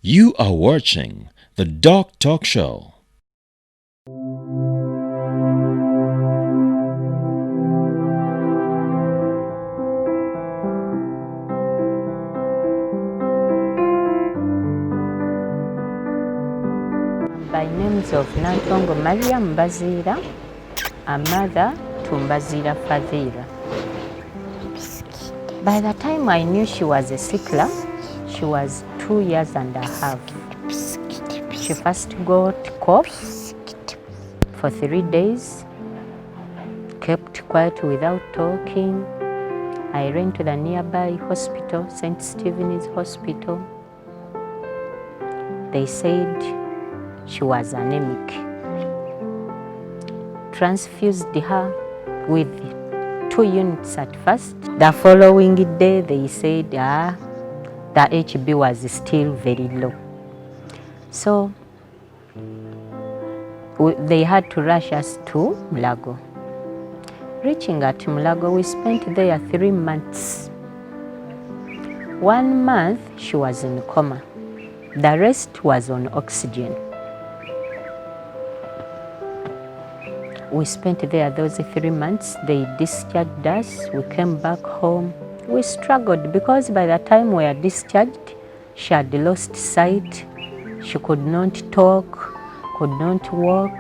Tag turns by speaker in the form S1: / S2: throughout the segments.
S1: You are watching the Doctalk show.
S2: By names of Nantongo Maria Mbazira, a mother to Mbazira Fadhira. By the time I knew she was a sickler, she was 2 years and a half. She first got cough for 3 days, kept quiet without talking. I ran to the nearby hospital, St. Stephen's Hospital. They said she was anemic. Transfused her with 2 units at first. The following day they said the HB was still very low. So they had to rush us to Mulago. Reaching at Mulago, we spent there 3 months. 1 month she was in coma. The rest was on oxygen. We spent there those 3 months. They discharged us. We came back home. We struggled because by the time we were discharged, she had lost sight. She could not talk, could not walk,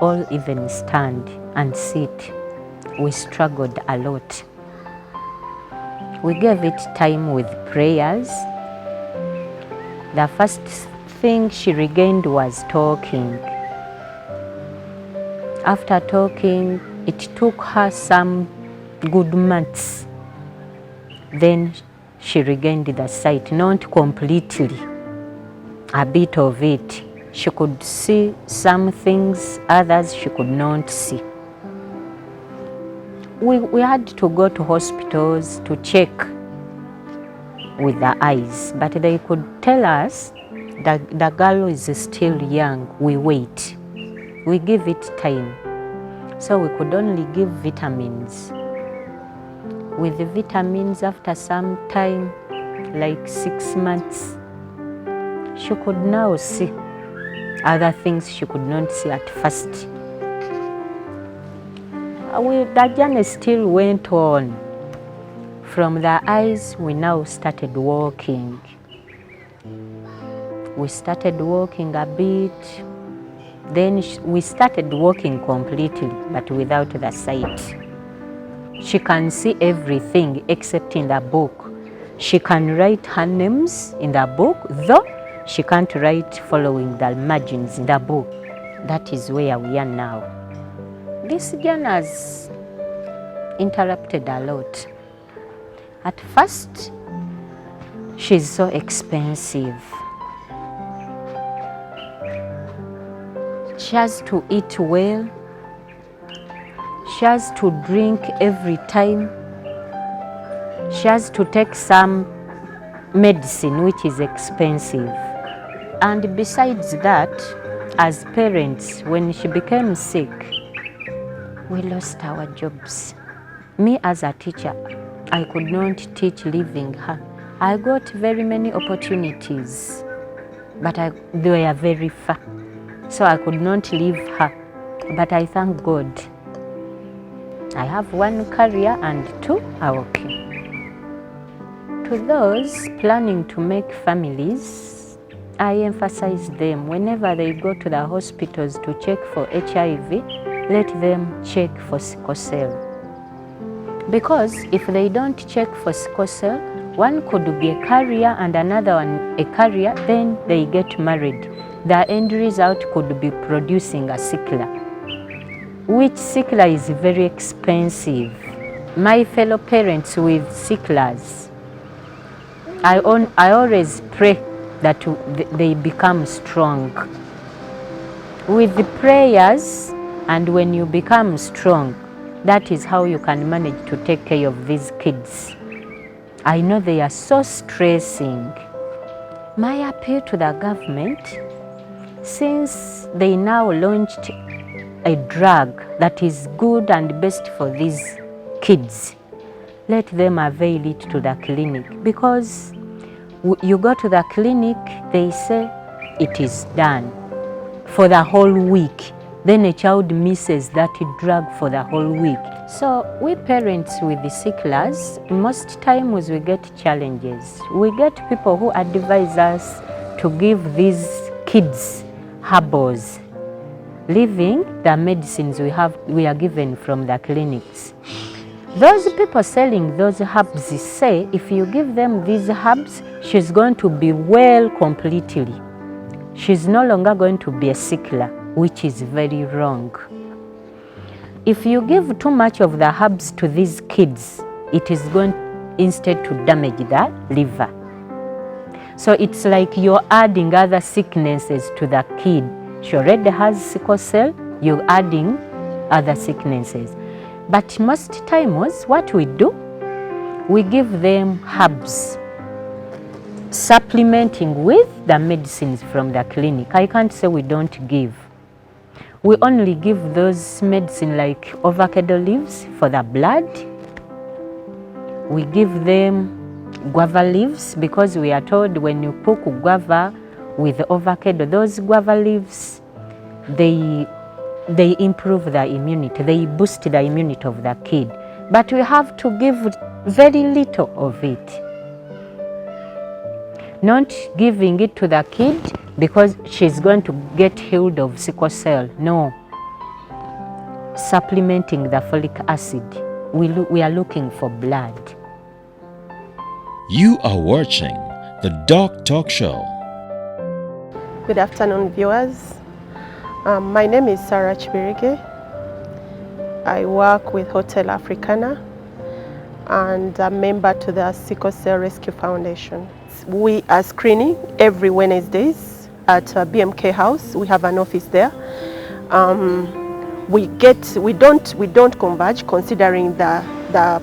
S2: or even stand and sit. We struggled a lot. We gave it time with prayers. The first thing she regained was talking. After talking, it took her some good months. Then she regained the sight, not completely, a bit of it. She could see some things, others she could not see. We had to go to hospitals to check with the eyes, but they could tell us that the girl is still young. We wait. We give it time. So we could only give vitamins. With the vitamins, after some time, like 6 months, she could now see other things she could not see at first. The journey still went on. From the eyes, we now started walking. We started walking a bit. Then we started walking completely, but without the sight. She can see everything except in the book. She can write her names in the book, though she can't write following the margins in the book. That is where we are now. This journey has interrupted a lot. At first, she's so expensive. She has to eat well. She has to drink every time. She has to take some medicine, which is expensive. And besides that, as parents, when she became sick, we lost our jobs. Me as a teacher, I could not teach leaving her. I got very many opportunities, but they were very far. So I could not leave her, but I thank God. I have 1 career and 2 are okay. To those planning to make families, I emphasize them whenever they go to the hospitals to check for HIV, let them check for sickle cell. Because if they don't check for sickle cell, one could be a carrier and another one a carrier, then they get married. The end result could be producing a sickler, which sickler is very expensive. My fellow parents with sicklers, I always pray that they become strong. With the prayers, and when you become strong, that is how you can manage to take care of these kids. I know they are so stressing. My appeal to the government, since they now launched a drug that is good and best for these kids, let them avail it to the clinic, because You go to the clinic, they say it is done for the whole week. Then a child misses that drug for the whole week. So we parents with the Sicklers, most times we get challenges. We get people who advise us to give these kids herbals, leaving the medicines we are given from the clinics. Those people selling those herbs say if you give them these herbs, she's going to be well completely. She's no longer going to be a sickler, which is very wrong. If you give too much of the herbs to these kids, it is going instead to damage the liver. So it's like you're adding other sicknesses to the kid. She already has sickle cell, you're adding other sicknesses. But most times what we do, we give them herbs, supplementing with the medicines from the clinic. I can't say we don't give. We only give those medicine like avocado leaves for the blood. We give them guava leaves because we are told when you cook guava with avocado, those guava leaves, they improve the immunity, they boost the immunity of the kid. But we have to give very little of it. Not giving it to the kid because she's going to get healed of sickle cell. No. Supplementing the folic acid. We are looking for blood.
S1: You are watching the Doctalk Show.
S3: Good afternoon, viewers. My name is Sarah Chibirige. I work with Hotel Africana and a member to the Sickle Cell Rescue Foundation. We are screening every Wednesdays at BMK House. We have an office there. We don't converge considering the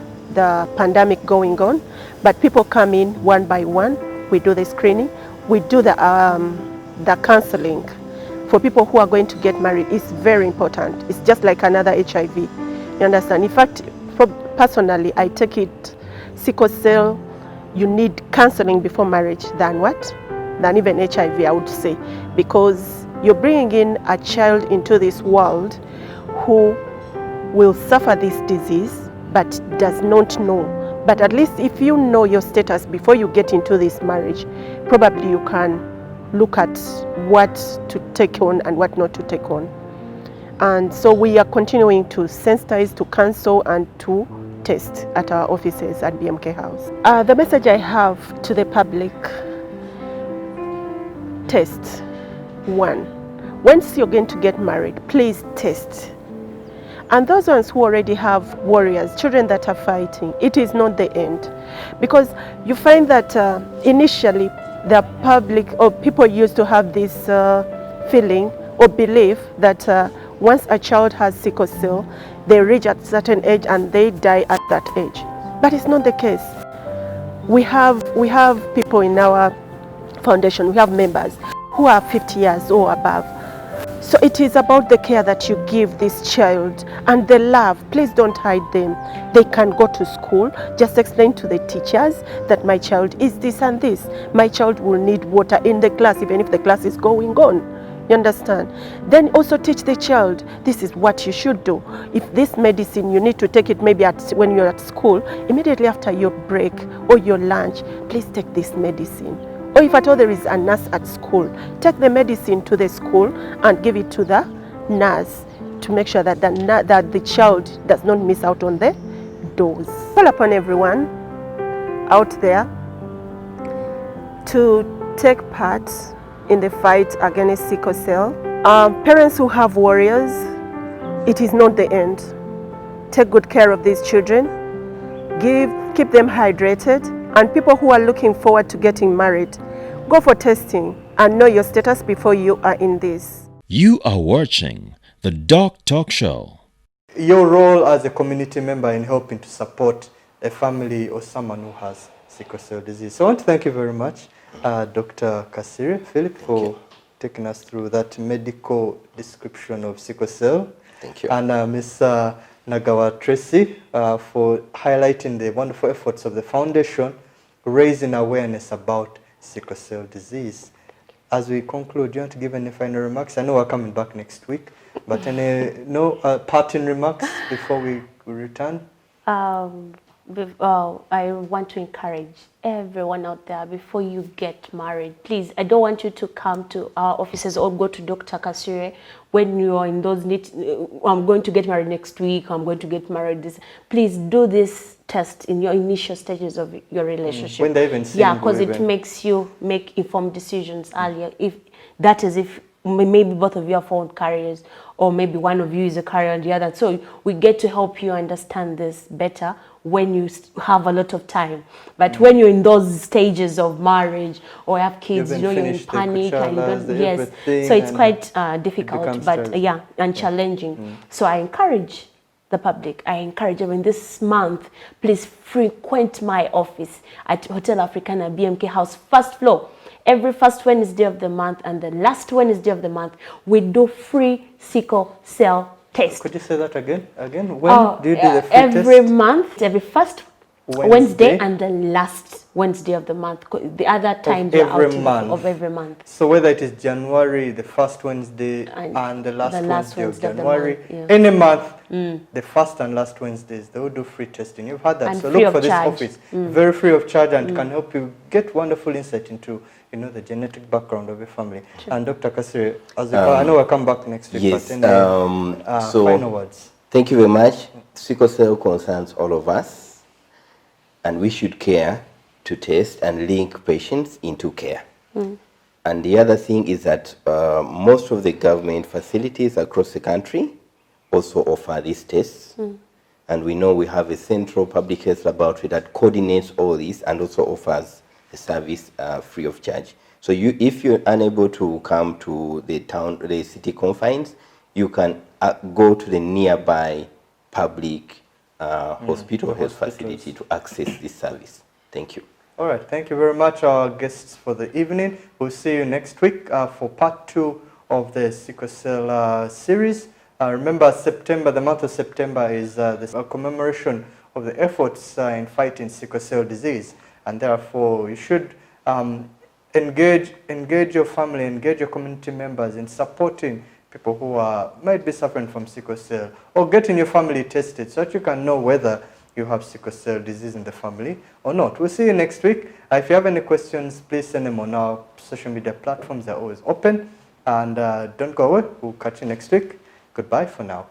S3: pandemic going on, but people come in one by one. We do the screening. We do the counseling for people who are going to get married. It's very important. It's just like another HIV. You understand? In fact, personally, I take it sickle cell. You need counseling before marriage than what? Than even HIV, I would say, because you're bringing in a child into this world who will suffer this disease but does not know. But at least if you know your status before you get into this marriage, probably you can look at what to take on and what not to take on. And so we are continuing to sensitize, to counsel, and to test at our offices at BMK House. The message I have to the public: test. One, once you're going to get married, please test. And those ones who already have warriors, children that are fighting, it is not the end. Because you find that initially the public or people used to have this feeling or belief that once a child has sickle cell, they reach at a certain age and they die at that age. But it's not the case. We have people in our foundation, we have members who are 50 years or above. So it is about the care that you give this child and the love. Please don't hide them. They can go to school. Just explain to the teachers that my child is this and this. My child will need water in the class even if the class is going on. You understand? Then also teach the child, this is what you should do. If this medicine, you need to take it maybe when you're at school, immediately after your break or your lunch, please take this medicine. Or if at all there is a nurse at school, take the medicine to the school and give it to the nurse to make sure that the child does not miss out on the dose. Call upon everyone out there to take part in the fight against sickle cell. Parents who have warriors, it is not the end. Take good care of these children. Keep them hydrated. And people who are looking forward to getting married, go for testing and know your status before you are in this.
S1: You are watching the Doctalk Show.
S4: Your role as a community member in helping to support a family or someone who has sickle cell disease. So I want to thank you very much, Dr. Kasiri Philip, for taking us through that medical description of sickle cell.
S5: Thank you.
S4: And Ms. Nagawa Tracy for highlighting the wonderful efforts of the foundation, raising awareness about sickle cell disease. As we conclude, do you want to give any final remarks? I know we're coming back next week, but any parting remarks before we return?
S3: I want to encourage everyone out there, before you get married, please, I don't want you to come to our offices or go to Dr. Kasire when you are in those I'm going to get married next week, I'm going to get married this. Please do this test in your initial stages of your relationship.
S4: When they even single,
S3: yeah, because it makes you make informed decisions earlier. If that is, if maybe both of you are phone carriers, or maybe one of you is a carrier and the other. So we get to help you understand this better when you have a lot of time. But when you're in those stages of marriage or have kids, you know, you're in panic and you don't, yes. So it's quite difficult, but yeah, and challenging. So I encourage the public, I encourage everyone this month, please frequent my office at Hotel Africana BMK House, first floor. Every first Wednesday of the month and the last Wednesday of the month, we do free sickle cell test.
S4: Could you say that again? When do you do the free test?
S3: Every month, every first Wednesday and the last Wednesday of the month. The other times are out of every month.
S4: So whether it is January, the first Wednesday and the last Wednesday of January, any month, the first and last Wednesdays, they will do free testing. You've had that.
S3: And
S4: so look for this
S3: charge.
S4: office. Very free of charge, and can help you get wonderful insight into, you know, the genetic background of your family. Sure. And Dr. Kasire, as I know we'll come back next week.
S5: Yes.
S4: But so final words.
S5: Thank you very much. Sickle cell concerns all of us, and we should care to test and link patients into care. And the other thing is that most of the government facilities across the country also offer these tests. And we know we have a central public health laboratory that coordinates all this and also offers the service free of charge. So if you're unable to come to the city confines, you can go to the nearby public hospital health facility to access this service. Thank you.
S4: All right, thank you very much, our guests for the evening. We'll see you next week for part 2 of the sickle cell series. Remember, the month of September is the commemoration of the efforts in fighting sickle cell disease, and therefore you should engage your family, engage your community members in supporting people who might be suffering from sickle cell, or getting your family tested so that you can know whether you have sickle cell disease in the family or not. We'll see you next week. If you have any questions, please send them on our social media platforms. They're always open. And don't go away. We'll catch you next week. Goodbye for now.